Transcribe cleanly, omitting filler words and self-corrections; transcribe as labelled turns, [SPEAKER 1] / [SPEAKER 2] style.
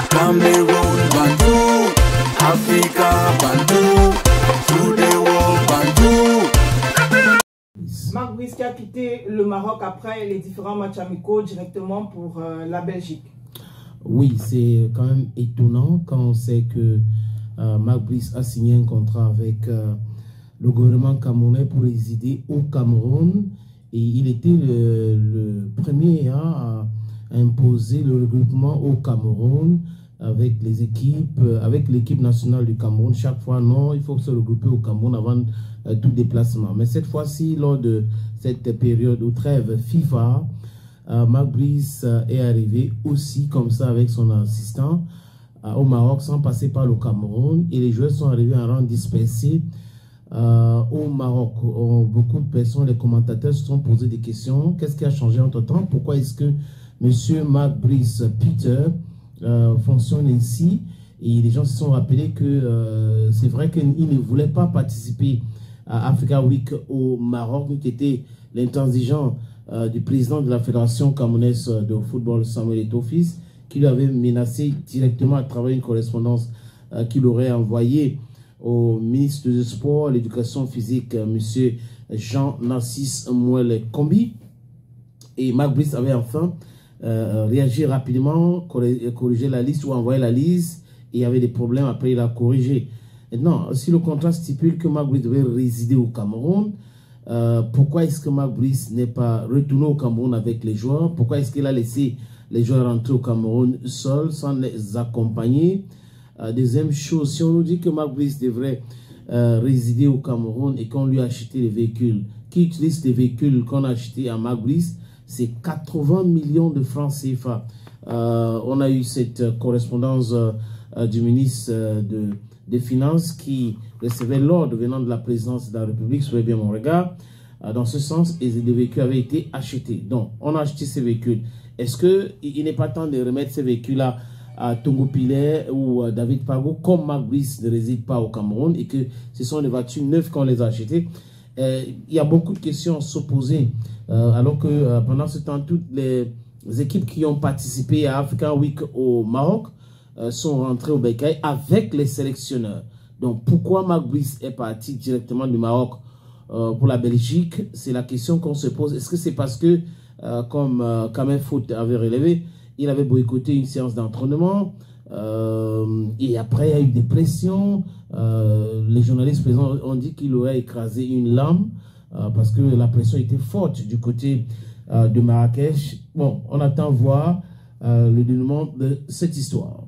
[SPEAKER 1] Cameroun, Bandou, Africa, Bandou, through the world, Bandou.
[SPEAKER 2] Marc Brice qui a quitté le Maroc après les différents matchs amicaux directement pour la Belgique.
[SPEAKER 3] Oui, c'est quand même étonnant quand on sait que Marc Brice a signé un contrat avec le gouvernement camerounais pour résider au Cameroun. Et il était le premier à imposer le regroupement au Cameroun avec les équipes, avec l'équipe nationale du Cameroun. Chaque fois, non, il faut se regrouper au Cameroun avant tout déplacement. Mais cette fois-ci, lors de cette période où trêve FIFA, Marc Brice est arrivé aussi comme ça avec son assistant au Maroc sans passer par le Cameroun. Et les joueurs sont arrivés en rang dispersé au Maroc. Beaucoup de personnes, les commentateurs se sont posés des questions. Qu'est-ce qui a changé entre temps? Pourquoi est-ce que M. Marc Brice Peter fonctionne ainsi? Et les gens se sont rappelés que c'est vrai qu'il ne voulait pas participer à Africa Week au Maroc, qui était l'intransigeant du président de la Fédération camerounaise de football, Samuel Eto'o-Fils, qui lui avait menacé directement à travers une correspondance qu'il aurait envoyée au ministre des Sports, l'éducation physique, M. Jean-Narcisse Mouel Kombi. Et Marc Brice avait enfin réagi rapidement, corrigé la liste ou envoyé la liste, et il y avait des problèmes, après il a corrigé. Maintenant, si le contrat stipule que Marc Brice devait résider au Cameroun, pourquoi est-ce que Marc Brice n'est pas retourné au Cameroun avec les joueurs? Pourquoi est-ce qu'il a laissé les joueurs rentrer au Cameroun seuls, sans les accompagner? Deuxième chose, si on nous dit que Marc Brice devrait résider au Cameroun et qu'on lui a acheté les véhicules, qui utilise les véhicules qu'on a achetés à Marc Brice, c'est 80 millions de francs CFA. On a eu cette correspondance du ministre des Finances qui recevait l'ordre venant de la présidence de la République, soyez bien mon regard, dans ce sens, et les véhicules avaient été achetés. Donc, on a acheté ces véhicules. Est-ce qu'il n'est pas temps de remettre ces véhicules-là à Tongo Pilet ou à David Pago, comme Marc Brice ne réside pas au Cameroun et que ce sont des voitures neuves qu'on les a achetées? Il y a beaucoup de questions à se poser, alors que pendant ce temps, toutes les équipes qui ont participé à Africa Week au Maroc sont rentrées au Bécaye avec les sélectionneurs. Donc pourquoi Marc Brice est parti directement du Maroc pour la Belgique? C'est la question qu'on se pose. Est-ce que c'est parce que, comme Kamel Foot avait relevé, il avait boycotté une séance d'entraînement et après il y a eu des pressions. Les journalistes présents ont dit qu'il aurait écrasé une lame parce que la pression était forte du côté de Marrakech. Bon, on attend voir le dénouement de cette histoire.